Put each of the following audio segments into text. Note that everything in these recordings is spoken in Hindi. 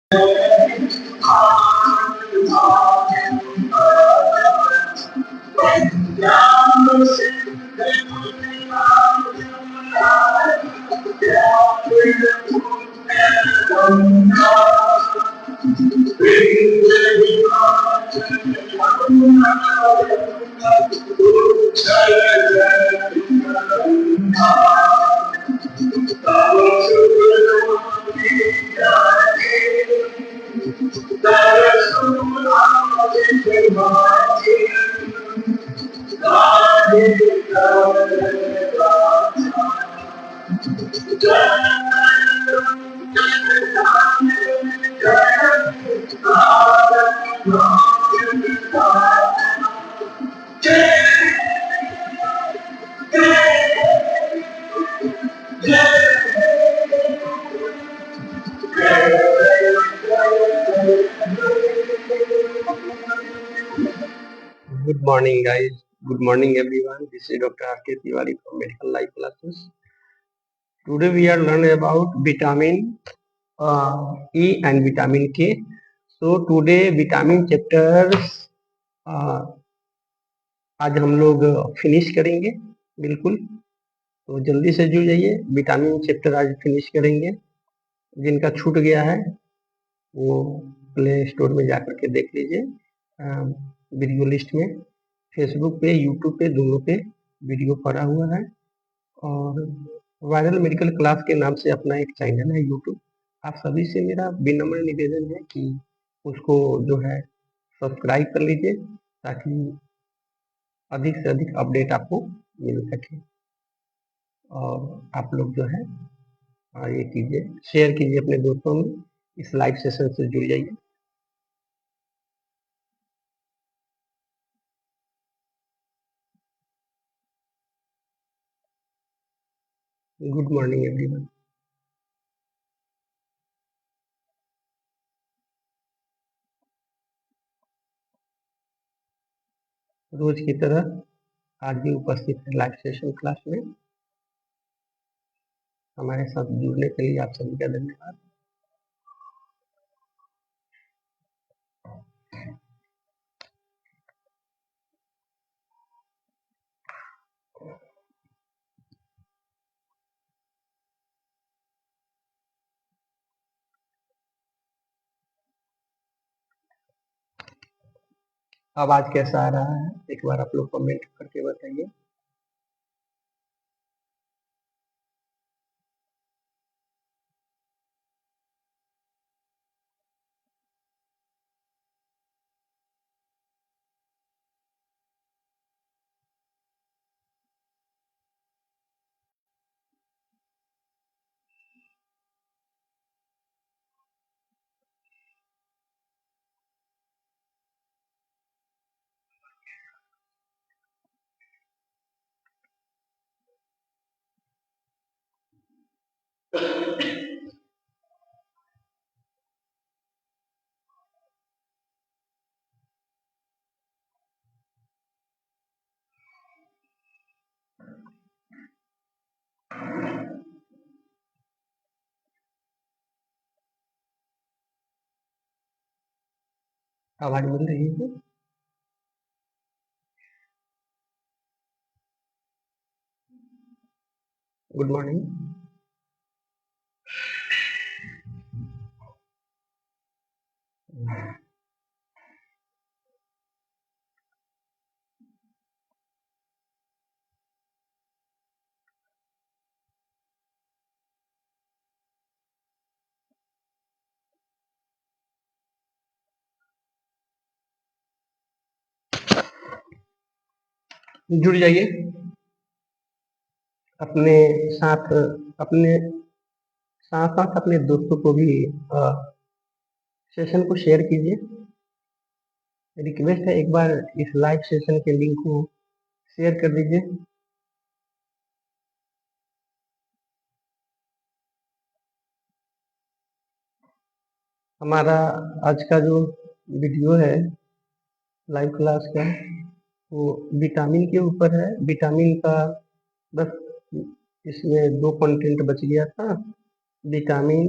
Good morning, guys. Good morning, everyone. This is Dr. R.K. Tiwari from Medical Life Classes. Today we are learning about vitamin E and vitamin K. So today vitamin chapters आज हम लोग फिनिश करेंगे, बिल्कुल। तो जल्दी से जुड़ जाइए, विटामिन चैप्टर आज फिनिश करेंगे। जिनका छूट गया है वो प्ले स्टोर में जाकर के देख लीजिए, वीडियो लिस्ट में। फेसबुक पे, यूट्यूब पे, दोनों पे वीडियो पड़ा हुआ है। और वायरल मेडिकल क्लास के नाम से अपना एक चैनल है यूट्यूब। आप सभी से मेरा विनम्र निवेदन है कि उसको जो है सब्सक्राइब कर लीजिए, ताकि अधिक से अधिक अपडेट आपको मिल सके। और आप लोग जो है ये कीजिए, शेयर कीजिए अपने दोस्तों में, इस लाइव सेशन से जुड़ जाइए। Good morning everyone. रोज की तरह आज भी उपस्थित है लाइव सेशन क्लास में। हमारे साथ जुड़ने के लिए आप सभी का धन्यवाद। आवाज कैसा आ रहा है, एक बार आप लोग कमेंट करके बताइए। आवाज मिल रही है? Good morning. जुड़ जाइए, अपने साथ अपने साथ साथ अपने दोस्तों को भी सेशन को शेयर कीजिए। रिक्वेस्ट है, एक बार इस लाइव सेशन के लिंक को शेयर कर दीजिए। हमारा आज का जो वीडियो है लाइव क्लास का, वो विटामिन के ऊपर है। विटामिन का बस इसमें 2 कंटेंट बच गया था, विटामिन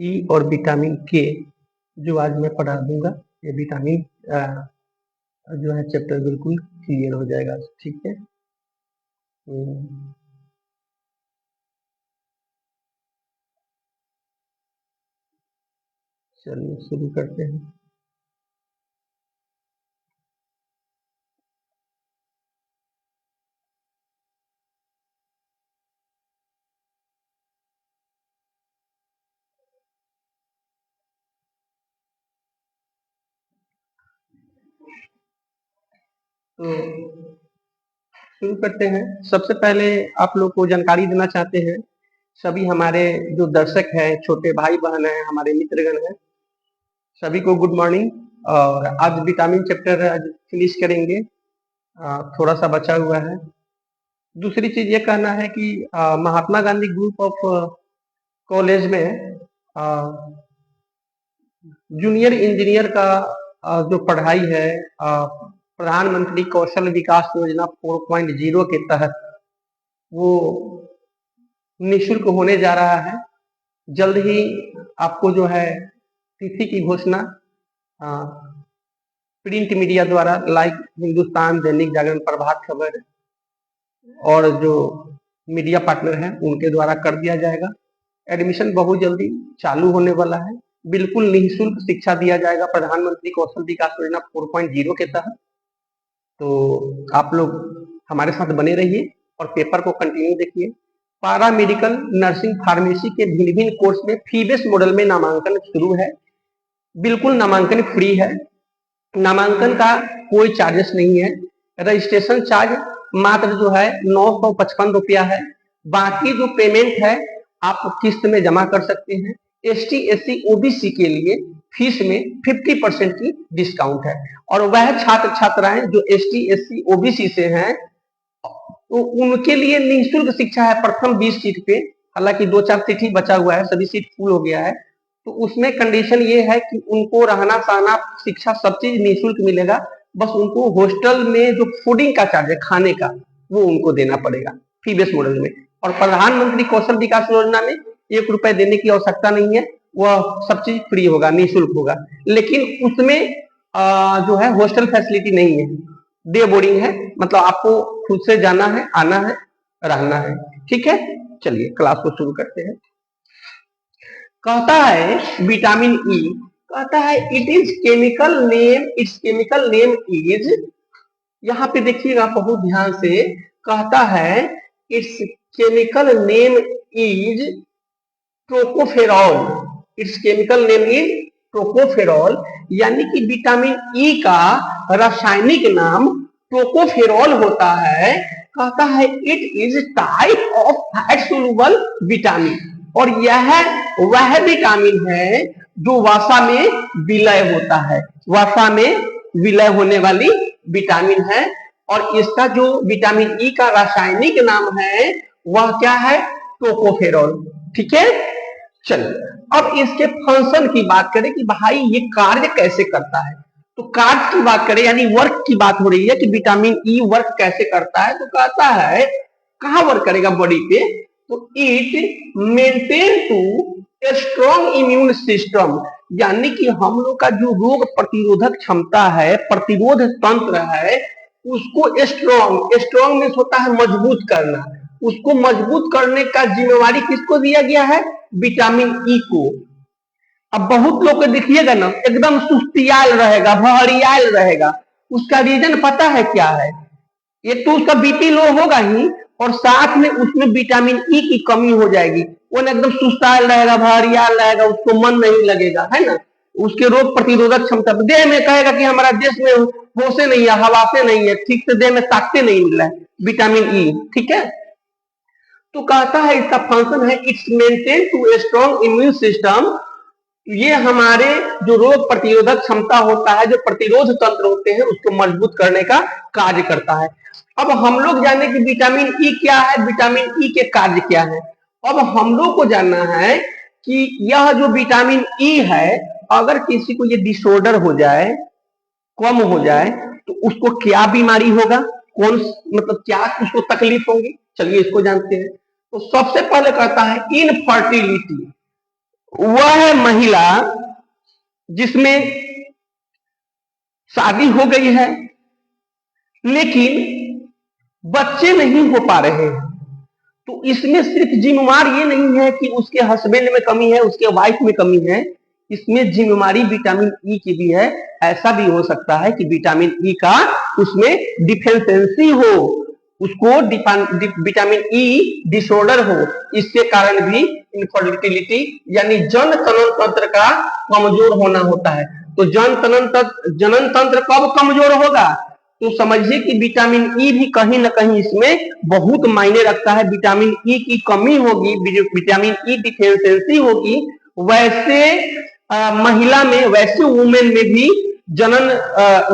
ई और विटामिन के जो आज मैं पढ़ा दूंगा, ये विटामिन जो है चैप्टर बिल्कुल क्लियर हो जाएगा। ठीक है, चलिए शुरू करते हैं। तो शुरू करते हैं। सबसे पहले आप लोग को जानकारी देना चाहते हैं, सभी हमारे जो दर्शक हैं, छोटे भाई बहन हैं, हमारे मित्रगण हैं, सभी को गुड मॉर्निंग। और आज विटामिन चैप्टर आज फिनिश करेंगे, थोड़ा सा बचा हुआ है। दूसरी चीज ये कहना है कि Mahatma Gandhi group of college में जूनियर इंजीनियर का जो पढ़ाई है प्रधानमंत्री कौशल विकास योजना 4.0 के तहत वो निःशुल्क होने जा रहा है। जल्द ही आपको जो है तिथि की घोषणा प्रिंट मीडिया द्वारा, लाइक हिंदुस्तान, दैनिक जागरण, प्रभात खबर और जो मीडिया पार्टनर हैं उनके द्वारा कर दिया जाएगा। एडमिशन बहुत जल्दी चालू होने वाला है। बिल्कुल निःशुल्क शिक्षा दिया जाएगा प्रधानमंत्री कौशल विकास योजना 4.0 के तहत। तो आप लोग हमारे साथ बने रहिए और पेपर को कंटिन्यू देखिए। पारा मेडिकल, नर्सिंग, फार्मेसी के भिन्न भिन्न कोर्स में फी बेस मॉडल में नामांकन शुरू है। बिल्कुल नामांकन फ्री है, नामांकन का कोई चार्जेस नहीं है। रजिस्ट्रेशन चार्ज मात्र जो है 955 रुपया है। बाकी जो पेमेंट है आप किस्त में जमा कर सकते हैं। ST SC OBC के लिए फीस में 50% की डिस्काउंट है। और वह छात्र छात्राएं जो ST SC OBC से हैं तो उनके लिए निःशुल्क शिक्षा है प्रथम 20 सीट पे। हालांकि 2-4 सीट ही बचा हुआ है, सभी सीट फुल हो गया है। तो उसमें कंडीशन ये है कि उनको रहना सहना शिक्षा सब चीज निःशुल्क मिलेगा। बस उनको हॉस्टल में जो फूडिंग का चार्ज है, खाने का, वो उनको देना पड़ेगा फी बेस मॉडल में। और प्रधानमंत्री कौशल विकास योजना में 1 रुपए देने की आवश्यकता नहीं है, वह सब चीज फ्री होगा, निःशुल्क होगा। लेकिन उसमें जो है हॉस्टल फैसिलिटी नहीं है, डे बोर्डिंग है, मतलब आपको खुद से जाना है, आना है, रहना है। ठीक है, चलिए क्लास को शुरू करते हैं। कहता है विटामिन ई, कहता है इट्स केमिकल नेम इज, यहाँ पे देखिएगा बहुत ध्यान से, कहता है it's chemical name is tocopherol. It's chemical name is tocopherol, यानी कि विटामिन ई का रासायनिक नाम टोकोफेरॉल होता है। कहता है it is type of fat soluble vitamin, और यह वह विटामिन है जो वसा में विलय होता है, वसा में विलय होने वाली विटामिन है। और इसका जो विटामिन ई का रासायनिक नाम है वह क्या है, टोकोफेरॉल। ठीक है, चलिए अब इसके फंक्शन की बात करें कि भाई ये कार्य कैसे करता है। तो कार्य की बात करें, यानी वर्क की बात हो रही है कि विटामिन ई वर्क कैसे करता है। तो कहता है कहां वर्क करेगा बॉडी पे, तो it maintain to strong immune system, यानी कि हम लोग का जो रोग प्रतिरोधक क्षमता है, प्रतिरोध तंत्र है, उसको स्ट्रॉन्ग मीन्स होता है मजबूत करना। उसको मजबूत करने का जिम्मेवारी किसको दिया गया है, विटामिन ई को। अब बहुत लोग को देखिएगा ना, एकदम सुस्तियाल रहेगा, भहरियाल रहेगा। उसका रीजन पता है क्या है, एक तो उसका बीपी लो होगा ही, और साथ में उसमें विटामिन ई की कमी हो जाएगी। वो ना एकदम सुस्तायल रहेगा, भहरियाल रहेगा, उसको मन नहीं लगेगा, है ना। उसके रोग प्रतिरोधक क्षमता देह में कहेगा कि हमारा देश में होशे नहीं है, हवासे नहीं है, ठीक से देह में ताकते नहीं मिल रहा है विटामिन ई। ठीक है, तो कहता है इसका फंक्शन है it's maintain to strong immune system, ये हमारे जो रोग प्रतिरोधक क्षमता होता है, जो प्रतिरोध तंत्र होते हैं, उसको मजबूत करने का कार्य करता है। अब हम लोग जाने कि विटामिन ई क्या है, विटामिन ई के कार्य क्या है। अब हम लोग को जानना है कि यह जो विटामिन ई है, अगर किसी को ये डिसऑर्डर हो जाए, कम हो जाए, तो उसको क्या बीमारी होगा, कौन मतलब क्या उसको तकलीफ होगी, चलिए इसको जानते हैं। तो सबसे पहले कहता है इनफर्टिलिटी, वह है महिला जिसमें शादी हो गई है लेकिन बच्चे नहीं हो पा रहे हैं। तो इसमें सिर्फ जिम्मेवार ये नहीं है कि उसके हस्बैंड में कमी है, उसके वाइफ में कमी है, इसमें जिम्मेवारी विटामिन ई की भी है। ऐसा भी हो सकता है कि विटामिन ई का उसमें डिफिशियंसी हो, उसको विटामिन ई डिसऑर्डर हो, इसके कारण भी इनफर्टिलिटी यानी जनन तंत्र का कमजोर होना होता है। तो जनन तंत्र कब कमजोर होगा? तो समझिए कि विटामिन ई भी कहीं ना कहीं इसमें बहुत मायने रखता है। विटामिन ई की कमी होगी, विटामिन ई डिफिशियंसी होगी, वैसे महिला में, वैसे वुमेन में भी जनन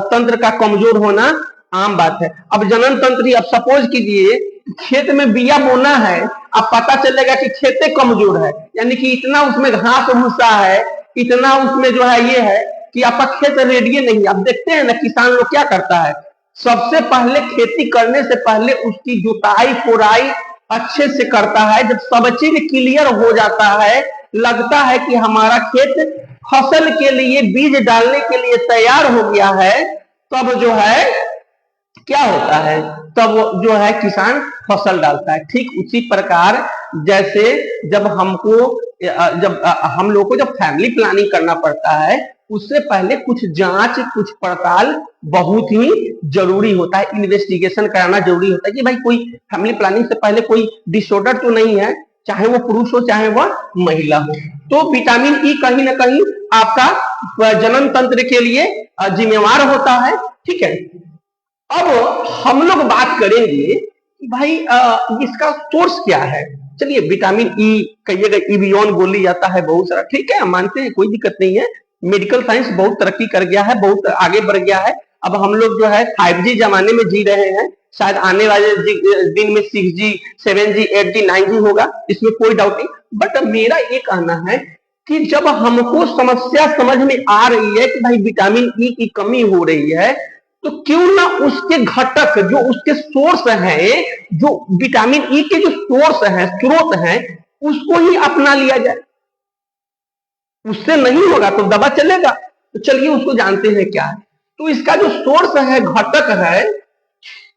तंत्र का कमजोर होना आम बात है। अब जनन तंत्र ही, अब सपोज कीजिए खेत में बिया बोना है, अब पता चलेगा कि खेते कमजोर है, यानी कि इतना उसमें घास भूसा है, इतना उसमें जो है ये है कि आपका खेत रेडी नहीं। अब देखते हैं ना किसान लोग क्या करता है, सबसे पहले खेती करने से पहले उसकी जुताई कोराई अच्छे से करता है। जब सब चीज क्लियर हो जाता है, लगता है कि हमारा खेत फसल के लिए, बीज डालने के लिए तैयार हो गया है, तब जो है क्या होता है, तब जो है किसान फसल डालता है। ठीक उसी प्रकार जैसे जब हम लोग को जब फैमिली प्लानिंग करना पड़ता है, उससे पहले कुछ जांच, कुछ पड़ताल बहुत ही जरूरी होता है, इन्वेस्टिगेशन कराना जरूरी होता है कि भाई कोई फैमिली प्लानिंग से पहले कोई डिसऑर्डर तो नहीं है, चाहे वो पुरुष हो चाहे वह महिला हो। तो विटामिन ई कहीं ना कहीं आपका जनन तंत्र के लिए जिम्मेवार होता है। ठीक है, अब हम लोग बात करेंगे कि भाई इसका सोर्स क्या है। चलिए, विटामिन ई कहिएगा, इबियोन बोली जाता है बहुत सारा, ठीक है, हम मानते हैं, कोई दिक्कत नहीं है। मेडिकल साइंस बहुत तरक्की कर गया है, बहुत आगे बढ़ गया है। अब हम लोग जो है 5G जमाने में जी रहे हैं, शायद आने वाले दिन में 6G 7G 8G 9G होगा, इसमें कोई डाउट नहीं। बट मेरा ये कहना है कि जब हमको समस्या समझ में आ रही है कि भाई विटामिन ई की कमी हो रही है, तो क्यों ना उसके घटक, जो उसके सोर्स हैं, जो विटामिन ई के जो सोर्स हैं, स्रोत हैं, उसको ही अपना लिया जाए। उससे नहीं होगा तो दवा चलेगा। तो चलिए उसको जानते हैं क्या है। तो इसका जो सोर्स है, घटक है,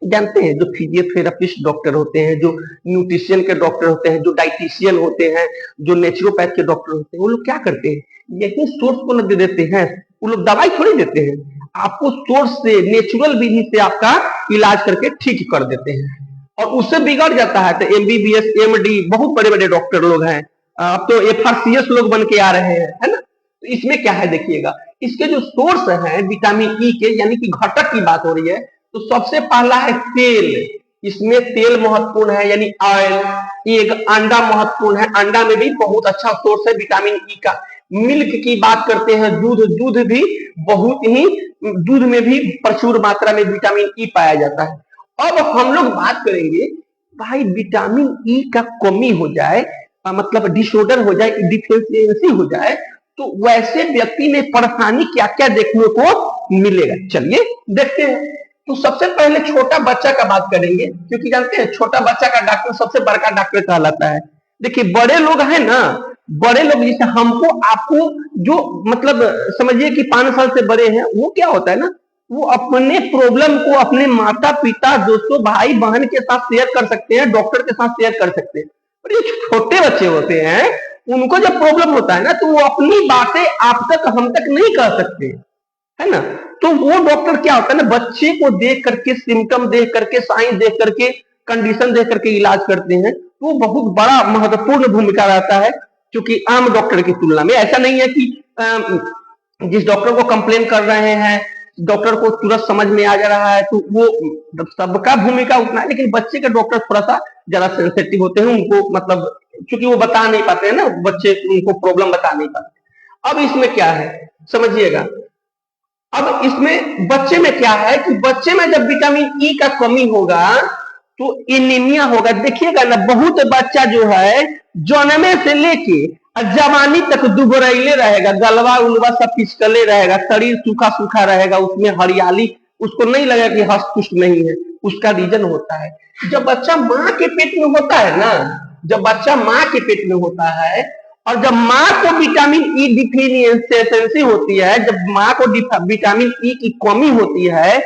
जानते हैं, जो फिजियोथेरेपिस्ट डॉक्टर होते हैं, जो न्यूट्रिशियन के डॉक्टर होते हैं, जो डाइटिशियन होते हैं, जो नेचुरोपैथ के डॉक्टर होते हैं, वो लोग क्या करते हैं, यही सोर्स को न दे देते हैं। वो लोग दवाई थोड़ी देते हैं, आपको सोर्स से, नेचुरल विधि से आपका इलाज करके ठीक कर देते हैं। और उससे बिगड़ जाता है तो MBBS MD बहुत बड़े बड़े डॉक्टर लोग हैं, अब तो FRCS लोग बन के आ रहे हैं, है ना। तो इसमें क्या है देखिएगा, इसके जो सोर्स है विटामिन ई के, यानी कि घटक की बात हो रही है, तो सबसे पहला है तेल। इसमें तेल महत्वपूर्ण है, यानी ऑयल। एक अंडा महत्वपूर्ण है, अंडा में भी बहुत अच्छा सोर्स है विटामिन ई का। मिल्क की बात करते हैं, दूध, दूध भी बहुत ही, दूध में भी प्रचुर मात्रा में विटामिन ई पाया जाता है। अब हम लोग बात करेंगे भाई विटामिन ई का कमी हो जाए, मतलब डिसऑर्डर हो जाए, डिफिशियंसी हो जाए, तो वैसे व्यक्ति में परेशानी क्या क्या देखने को मिलेगा, चलिए देखते हैं। तो सबसे पहले छोटा बच्चा का बात करेंगे, क्योंकि जानते हैं छोटा बच्चा का डॉक्टर सबसे बड़का डॉक्टर कहलाता है। देखिए बड़े लोग हैं ना, बड़े लोग जैसे हमको, आपको, जो मतलब समझिए कि 5 साल से बड़े हैं, वो क्या होता है ना, वो अपने प्रॉब्लम को अपने माता पिता, दोस्तों, भाई बहन के साथ शेयर कर सकते हैं, डॉक्टर के साथ शेयर कर सकते हैं। और ये छोटे बच्चे होते हैं, उनको जब प्रॉब्लम होता है ना, तो वो अपनी बातें आप तक, हम तक नहीं कह सकते, है ना। तो वो डॉक्टर क्या होता है ना, बच्चे को देख करके, सिम्टम देख करके, साइन देख करके, कंडीशन देख करके इलाज करते हैं। तो वो बहुत बड़ा महत्वपूर्ण भूमिका रहता है, क्योंकि आम डॉक्टर की तुलना में। ऐसा नहीं है कि जिस डॉक्टर को कंप्लेन कर रहे हैं, डॉक्टर को तुरंत समझ में आ जा रहा है, तो वो सबका भूमिका उतना है, लेकिन बच्चे के डॉक्टर थोड़ा सा ज्यादा सेंसिटिव होते हैं, उनको मतलब क्योंकि वो बता नहीं पाते हैं ना, बच्चे उनको प्रॉब्लम बता नहीं पाते। अब इसमें क्या है समझिएगा, अब इसमें बच्चे में क्या है कि बच्चे में जब विटामिन ई का कमी होगा तो एनीमिया होगा। देखिएगा ना, बहुत बच्चा जो है जन्मे से लेके जवानी तक दुबरैले रहेगा, गलवा उलवा सब पिचकले रहेगा, शरीर सूखा सूखा रहेगा, उसमें हरियाली, उसको नहीं लगेगा कि हस्त पुष्ट नहीं है। उसका रीजन होता है, जब बच्चा माँ के पेट में होता है ना, जब बच्चा माँ के पेट में होता है, और जब माँ को विटामिन ई डिफिशियंसी होती है, जब माँ को विटामिन ई की कमी होती है,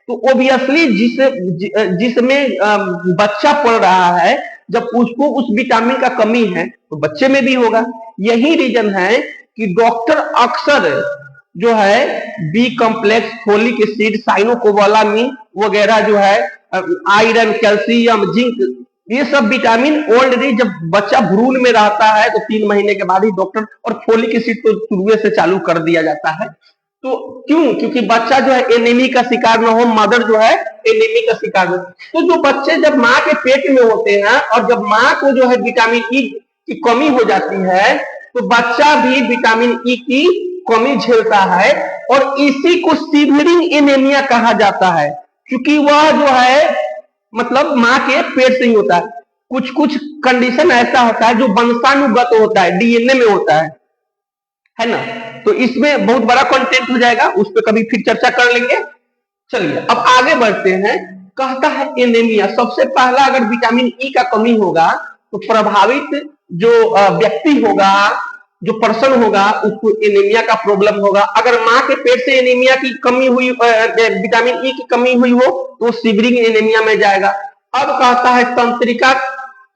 तो ओबियसली जिसमें बच्चा पढ़ रहा है, जब उसको उस विटामिन का कमी है तो बच्चे में भी होगा। यही रीजन है कि डॉक्टर अक्सर जो है B complex, folic acid, cyanocobalamin वगैरह जो है, आयरन, कैल्शियम, जिंक, ये सब विटामिन ऑलरेडी जब बच्चा भ्रूण में रहता है तो 3 महीने के बाद ही डॉक्टर, और फोलिक एसिड तो शुरू से चालू कर दिया जाता है। तो क्यों? क्योंकि बच्चा जो है एनीमी का शिकार न हो, मदर जो है एनीमी का शिकार न हो। तो जो बच्चे जब माँ के पेट में होते हैं और जब माँ को जो है विटामिन ई की कमी हो जाती है, तो बच्चा भी विटामिन ई की कमी झेलता है, और इसी को सिवरिंग एनीमिया कहा जाता है, क्योंकि वह जो है मतलब माँ के पेट से ही होता है। कुछ कुछ कंडीशन ऐसा होता है जो वंशानुगत होता है, डीएनए में होता है ना। तो इसमें बहुत बड़ा कंटेंट हो जाएगा, उस पर कभी फिर चर्चा कर लेंगे। चलिए अब आगे बढ़ते हैं। कहता है एनीमिया, सबसे पहला अगर विटामिन ई का कमी होगा तो प्रभावित जो व्यक्ति होगा, जो पर्सन होगा, उसको एनीमिया का प्रॉब्लम होगा। अगर माँ के पेट से एनीमिया की कमी हुई, विटामिन ई की कमी हुई हो, तो सिवरिंग एनीमिया में जाएगा। अब कहता है तंत्रिका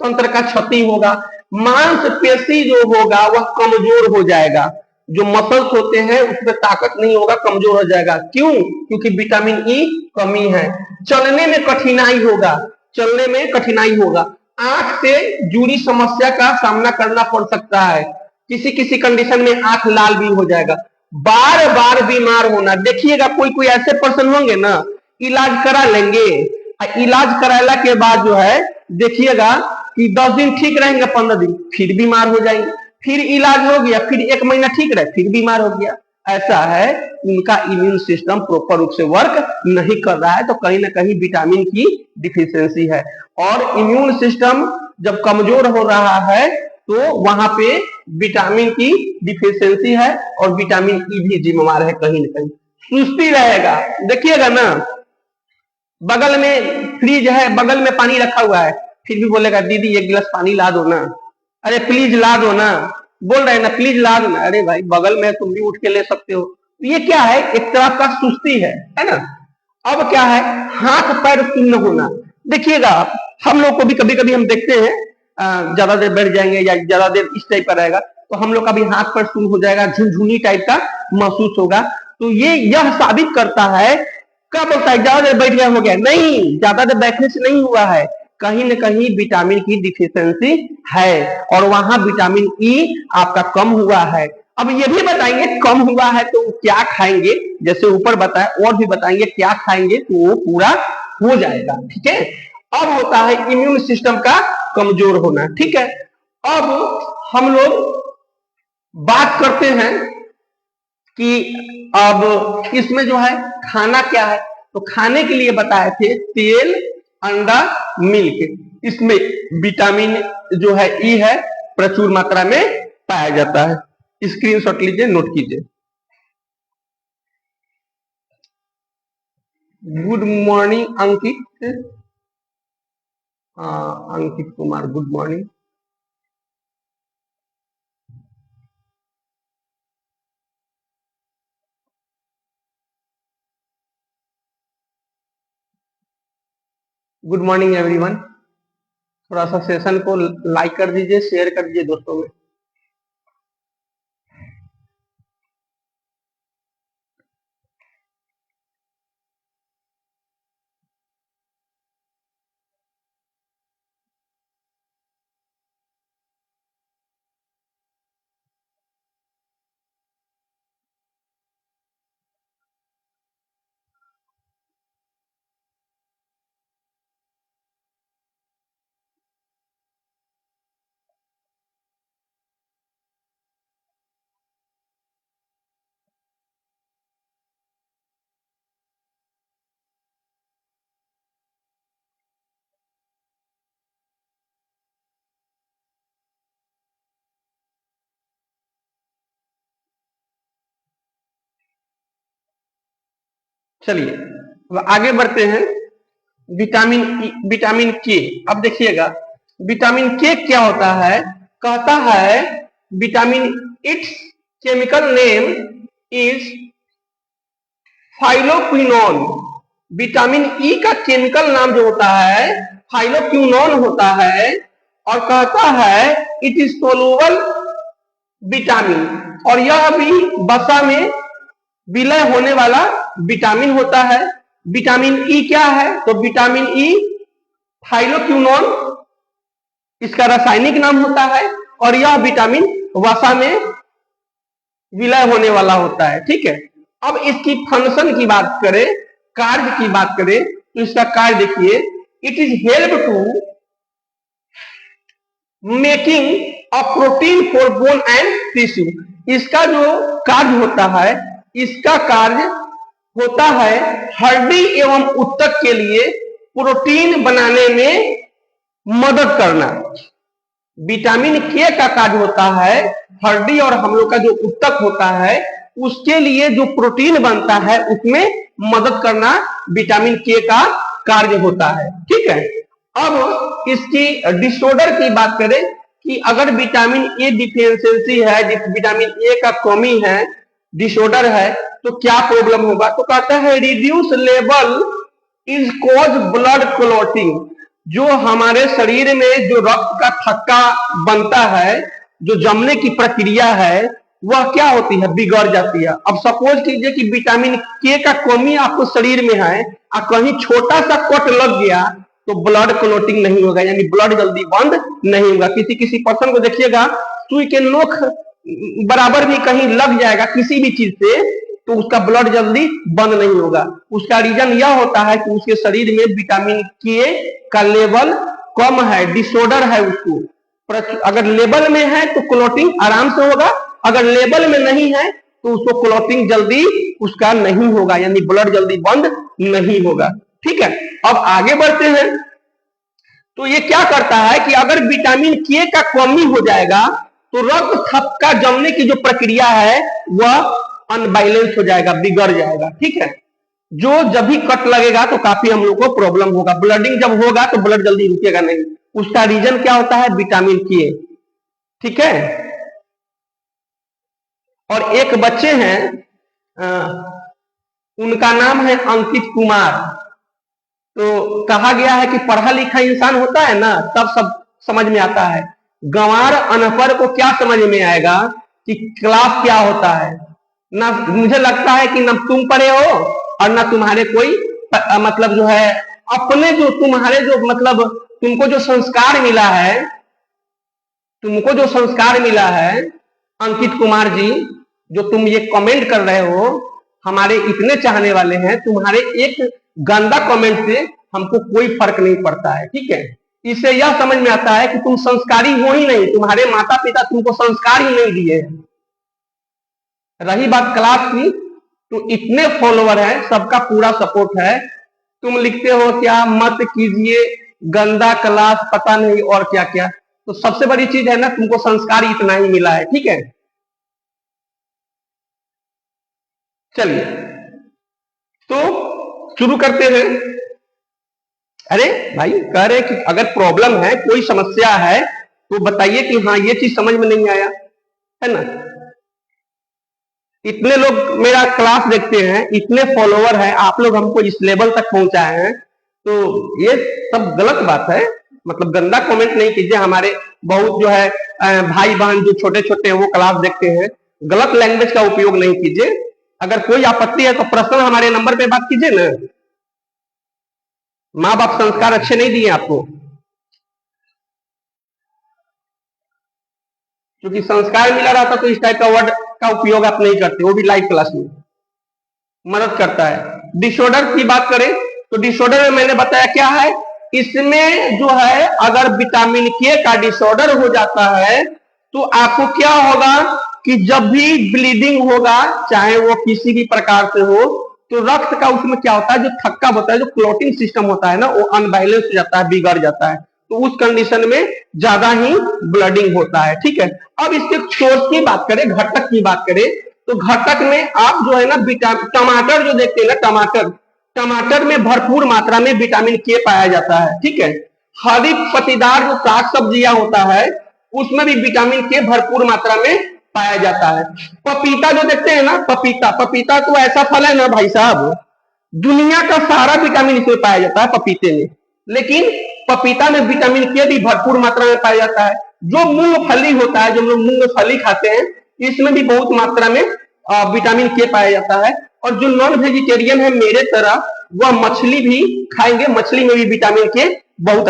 तंत्र का क्षति होगा, मांसपेशी जो होगा वह कमजोर हो जाएगा, जो मसल्स होते हैं उसमें ताकत नहीं होगा, कमजोर हो जाएगा। क्यों? क्योंकि विटामिन ई कमी है। चलने में कठिनाई होगा, चलने में कठिनाई होगा। आंख से जुड़ी समस्या का सामना करना पड़ सकता है, किसी किसी कंडीशन में आंख लाल भी हो जाएगा। बार बार बीमार होना, देखिएगा कोई कोई ऐसे पर्सन होंगे ना, इलाज करा लेंगे, इलाज कराला के बाद जो है देखिएगा कि 10 दिन ठीक रहेंगे, 15 दिन फिर बीमार हो जाएंगे, फिर इलाज हो गया, फिर 1 महीना ठीक रहे, फिर बीमार हो गया। ऐसा है, उनका इम्यून सिस्टम प्रॉपर रूप से वर्क नहीं कर रहा है, तो कहीं ना कहीं विटामिन की डिफिशियंसी है। और इम्यून सिस्टम जब कमजोर हो रहा है तो वहां पे विटामिन की डिफिशियंसी है, और विटामिन ई भी जिम्मेवार है कहीं ना कहीं। सुस्ती रहेगा, देखिएगा ना, बगल में फ्रिज है, बगल में पानी रखा हुआ है, फिर भी बोलेगा दीदी 1 गिलास पानी ला दो ना, अरे प्लीज ला दो ना, बोल रहे हैं ना प्लीज ला दो ना, अरे भाई बगल में तुम भी उठ के ले सकते हो। तो ये क्या है? एक तरह का सुस्ती है ना। अब क्या है? हाथ पैर सुन्न होना। देखिएगा हम लोग को भी कभी कभी हम देखते हैं, ज्यादा देर बैठ जाएंगे या ज्यादा देर इस टाइप का रहेगा, तो हम लोग का भी हाथ पैर सुन्न हो जाएगा, झुनझुनी टाइप का महसूस होगा। तो यह साबित करता है, क्या बोलता है ज्यादा देर बैठ गया हो गया? नहीं, ज्यादा देर बैठने से नहीं हुआ है, कहीं न कहीं विटामिन की डिफिशियंसी है, और वहां विटामिन ई आपका कम हुआ है। अब ये भी बताएंगे कम हुआ है तो क्या खाएंगे, जैसे ऊपर बताया, और भी बताएंगे क्या खाएंगे तो वो पूरा हो जाएगा। ठीक है। अब होता है इम्यून सिस्टम का कमजोर होना। ठीक है। अब हम लोग बात करते हैं कि अब इसमें जो है खाना क्या है, तो खाने के लिए बताए थे तेल, अंडा, मिल्क, इसमें विटामिन जो है ई है प्रचुर मात्रा में पाया जाता है। स्क्रीनशॉट लीजिए, नोट कीजिए। Good morning Ankit, Ankit Kumar, good morning. Good morning everyone. थोड़ा सा सेशन को लाइक कर दीजिए, शेयर कर दीजिए दोस्तों में। चलिए अब आगे बढ़ते हैं। विटामिन के। अब देखिएगा विटामिन के क्या होता है। कहता है vitamin it's chemical name is phylloquinone. Vitamin E का केमिकल नाम जो होता है फाइलोक्विनोन होता है, और कहता है इट इज सोलुबल विटामिन, और यह भी वसा में विलय होने वाला विटामिन होता है। विटामिन ई क्या है? तो विटामिन ई फाइलोक्विनोन इसका रासायनिक नाम होता है, और यह विटामिन वसा में विलय होने वाला होता है। ठीक है, अब इसकी फंक्शन की बात करें, कार्य की बात करें, तो इसका कार्य देखिए, it is help to making a protein for bone and tissue. इसका जो कार्य होता है, इसका कार्य होता है हड्डी एवं ऊतक के लिए प्रोटीन बनाने में मदद करना। विटामिन के का कार्य होता है हड्डी और हम लोग का जो ऊतक होता है उसके लिए जो प्रोटीन बनता है उसमें मदद करना विटामिन के का कार्य होता है। ठीक है, अब इसकी डिसऑर्डर की बात करें कि अगर विटामिन ए डिफिशियंसी है, विटामिन ए का कमी है, डिसऑर्डर है, तो क्या प्रॉब्लम होगा? तो कहता है reduce level is cause blood clotting. जो हमारे शरीर में जो रक्त का थक्का बनता है, जो जमने की प्रक्रिया है, वह क्या होती है? बिगड़ जाती है। अब सपोज कीजिए कि विटामिन के का कमी आपको शरीर में है और कहीं छोटा सा कट लग गया तो ब्लड क्लॉटिंग नहीं होगा, यानी ब्लड जल्दी बंद नहीं होगा। किसी किसी पर्सन को देखिएगा सुई के नोक बराबर भी कहीं लग जाएगा किसी भी चीज से तो उसका ब्लड जल्दी बंद नहीं होगा। उसका रीजन यह होता है कि उसके शरीर में विटामिन के का लेवल कम है, डिसऑर्डर है उसको। अगर लेवल में है तो क्लॉटिंग आराम से होगा, अगर लेवल में नहीं है तो उसको क्लॉटिंग जल्दी उसका नहीं होगा, यानी ब्लड जल्दी बंद नहीं होगा। ठीक है, अब आगे बढ़ते हैं। तो ये क्या करता है कि अगर विटामिन के का कमी हो जाएगा तो रक्त थक्का जमने की जो प्रक्रिया है वह अनबैलेंस हो जाएगा, बिगड़ जाएगा। ठीक है, जो जब भी कट लगेगा तो काफी हम लोग को प्रॉब्लम होगा, ब्लडिंग जब होगा तो ब्लड जल्दी रुकेगा नहीं। उसका रीजन क्या होता है? विटामिन के। ठीक है, और एक बच्चे हैं उनका नाम है अंकित कुमार। तो कहा गया है कि पढ़ा लिखा इंसान होता है ना तब सब समझ में आता है, गंवार अनपढ़ को क्या समझ में आएगा कि क्लास क्या होता है। ना मुझे लगता है कि ना तुम पढ़े हो और ना तुम्हारे कोई मतलब जो है अपने जो तुम्हारे जो मतलब तुमको जो संस्कार मिला है, तुमको जो संस्कार मिला है अंकित कुमार जी, जो तुम ये कमेंट कर रहे हो, हमारे इतने चाहने वाले हैं, तुम्हारे एक गंदा कमेंट से हमको कोई फर्क नहीं पड़ता है। ठीक है, इससे यह समझ में आता है कि तुम संस्कारी हो ही नहीं, तुम्हारे माता पिता तुमको संस्कार ही नहीं दिए। रही बात क्लास की, तो इतने फॉलोवर है, सबका पूरा सपोर्ट है। तुम लिखते हो क्या मत कीजिए गंदा क्लास पता नहीं और क्या क्या, तो सबसे बड़ी चीज है ना तुमको संस्कार इतना ही मिला है। ठीक है, चलिए तो शुरू करते हैं। अरे भाई कह रहे कि अगर प्रॉब्लम है, कोई समस्या है तो बताइए कि हाँ ये चीज समझ में नहीं आया, है ना। इतने लोग मेरा क्लास देखते हैं, इतने फॉलोवर हैं, आप लोग हमको इस लेवल तक पहुंचाए हैं, तो ये सब गलत बात है। मतलब गंदा कमेंट नहीं कीजिए। हमारे बहुत जो है भाई बहन जो छोटे छोटे हैं वो क्लास देखते हैं, गलत लैंग्वेज का उपयोग नहीं कीजिए। अगर कोई आपत्ति है तो पर्सनल हमारे नंबर पे बात कीजिए ना। माँ बाप संस्कार अच्छे नहीं दिए आपको, क्योंकि संस्कार मिला रहता तो इस टाइप का वर्ड का उपयोग आप नहीं करते, वो भी लाइव क्लास में मदद करता है। डिसऑर्डर की बात करें तो डिसऑर्डर में मैंने बताया क्या है, इसमें जो है अगर विटामिन के का डिसऑर्डर हो जाता है तो आपको क्या होगा कि जब भी ब्लीडिंग होगा, चाहे वो किसी भी प्रकार से हो, तो रक्त का उसमें क्या होता है, जो थक्का होता है, जो क्लॉटिंग सिस्टम होता है ना, वो अनबैलेंस हो जाता है, बिगड़ जाता है। तो उस कंडीशन में ज्यादा ही ब्लडिंग होता है। ठीक है, अब इसके सोर्स की बात करें, घटक की बात करें, तो घटक में आप जो है ना टमाटर जो देखते हैं ना, टमाटर में भरपूर मात्रा में विटामिन के पाया जाता है। ठीक है, हरी पत्तीदार जो साग सब्जियां होता है उसमें भी विटामिन के भरपूर मात्रा में पाया जाता है। पपीता जो देखते हैं ना, पपीता, पपीता तो ऐसा फल है ना भाई साहब, दुनिया का सारा विटामिन इसमें पाया जाता है पपीते में, लेकिन पपीता में विटामिन के भी भरपूर मात्रा में पाया जाता है। जो मूंगफली होता है, जो हम लोग मूंगफली खाते हैं, इसमें भी बहुत मात्रा में विटामिन के पाया जाता है। और जो नॉन वेजिटेरियन है मेरे तरह, वह मछली भी खाएंगे, मछली में भी विटामिन के बहुत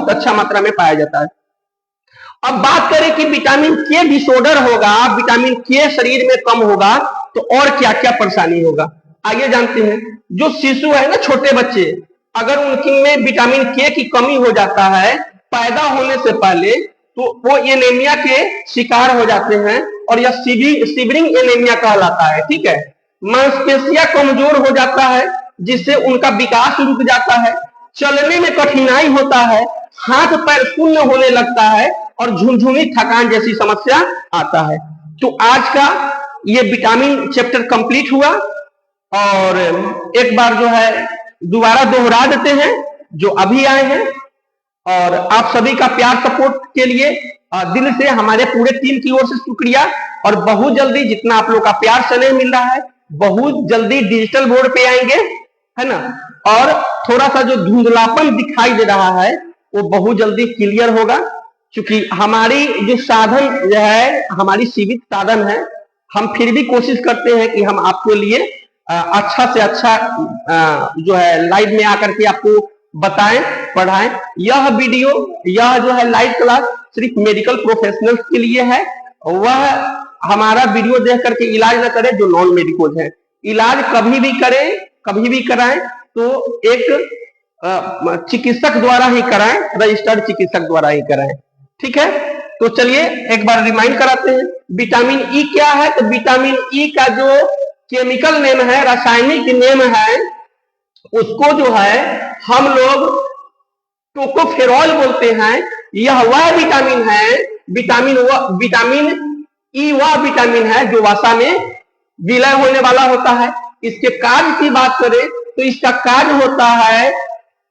अच्छा मात्रा में पाया जाता है। अब बात करें कि विटामिन के डिसऑर्डर होगा, विटामिन के शरीर में कम होगा तो और क्या क्या परेशानी होगा, आइए जानते हैं। जो शिशु है ना, छोटे बच्चे, अगर उनकी में विटामिन के की कमी हो जाता है पैदा होने से पहले, तो वो एनीमिया के शिकार हो जाते हैं और यह सिवरिंग एनीमिया कहलाता है। ठीक है, मांसपेशियां कमजोर हो जाता है जिससे उनका विकास रुक जाता है, चलने में कठिनाई होता है, हाथ पैर शून्य होने लगता है और झुनझुनी थकान जैसी समस्या आता है। तो आज का ये विटामिन चैप्टर कंप्लीट हुआ और एक बार जो है दोबारा दोहरा देते हैं जो अभी आए हैं। और आप सभी का प्यार सपोर्ट के लिए दिल से हमारे पूरे टीम की ओर से शुक्रिया। और बहुत जल्दी जितना आप लोग का प्यार स्नेह मिल रहा है, बहुत जल्दी डिजिटल बोर्ड पे आएंगे, है ना। और थोड़ा सा जो धुंधलापन दिखाई दे रहा है वो बहुत जल्दी क्लियर होगा, क्योंकि हमारी जो साधन जो है, हमारी सीमित साधन है, हम फिर भी कोशिश करते हैं कि हम आपके लिए अच्छा से अच्छा जो है लाइव में आकर के आपको बताएं, पढ़ाएं। यह वीडियो, यह जो है लाइव क्लास सिर्फ मेडिकल प्रोफेशनल्स के लिए है। वह हमारा वीडियो देख करके इलाज न करें जो नॉन मेडिकल है। इलाज कभी भी करें, कभी भी कराएं तो एक चिकित्सक द्वारा ही कराएं, रजिस्टर्ड चिकित्सक द्वारा ही कराएं। ठीक है, तो चलिए एक बार रिमाइंड कराते हैं विटामिन ई क्या है। तो विटामिन ई का जो केमिकल नेम है, रासायनिक नेम है, उसको जो है हम लोग टोकोफेरॉल बोलते हैं। यह वह विटामिन है, विटामिन ई वह विटामिन है जो वसा में विलय होने वाला होता है। इसके कार्य की बात करें तो इसका कार्य होता है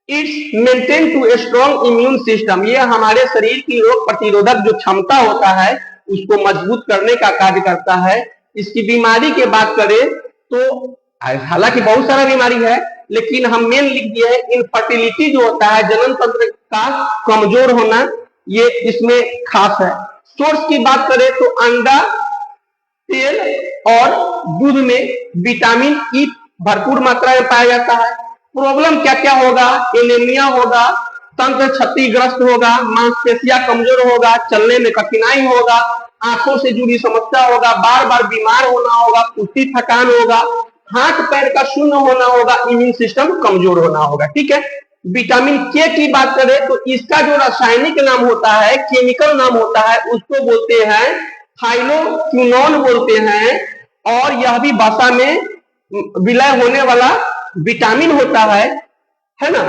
it's maintain to strong immune system. ये हमारे शरीर की रोग प्रतिरोधक जो क्षमता होता है उसको मजबूत करने का कार्य करता है। इसकी बीमारी की बात करें तो हालांकि बहुत सारा बीमारी है, लेकिन हम मेन लिख दिए है इनफर्टिलिटी जो होता है, जनन तंत्र का कमजोर होना, ये इसमें खास है। सोर्स की बात करें तो अंडा, तेल और दूध में विटामिन ई भरपूर मात्रा में पाया जाता है। प्रॉब्लम क्या क्या होगा, एनीमिया होगा, तंत्र क्षतिग्रस्त होगा, मांसपेशियां कमजोर होगा, चलने में कठिनाई होगा, आंखों से जुड़ी समस्या होगा, बार बार बीमार होना होगा, कुछ थकान होगा, हाथ पैर का शून्य होना होगा, इम्यून सिस्टम कमजोर होना होगा। ठीक है, विटामिन के की बात करें तो इसका जो रासायनिक नाम होता है, केमिकल नाम होता है, उसको बोलते हैं थाइलोक्विनोन बोलते हैं। और यह भी वसा में विलय होने वाला विटामिन होता है ना।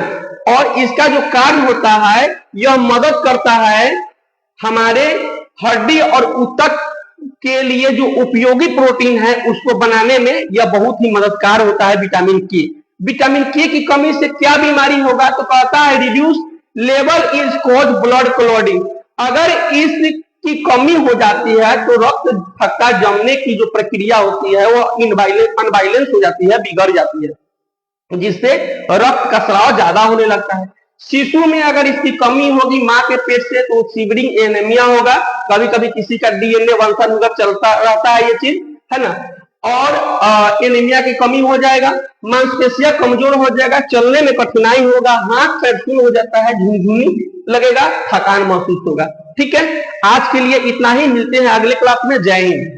और इसका जो कार्य होता है, यह मदद करता है हमारे हड्डी और ऊतक के लिए जो उपयोगी प्रोटीन है उसको बनाने में, यह बहुत ही मददगार होता है विटामिन के। विटामिन के की कमी से क्या बीमारी होगा तो कहता है reduce level is cause blood clotting. अगर इसकी कमी हो जाती है तो रक्त थक्का जमने की जो प्रक्रिया होती है वो अनबाइलेंस हो जाती है, बिगड़ जाती है, जिससे रक्त का स्राव ज्यादा होने लगता है। शिशु में अगर इसकी कमी होगी माँ के पेट से तो सिवरिंग एनीमिया होगा। कभी कभी किसी का डीएनए वंशानुगत चलता रहता है, ये चीज है ना। और एनीमिया की कमी हो जाएगा, मांसपेशियां कमजोर हो जाएगा, चलने में कठिनाई होगा, हाथ पैर शून्य हो जाता है, झुनझुनी लगेगा, थकान महसूस होगा। ठीक है, आज के लिए इतना ही, मिलते हैं अगले क्लास में। जय हिंद।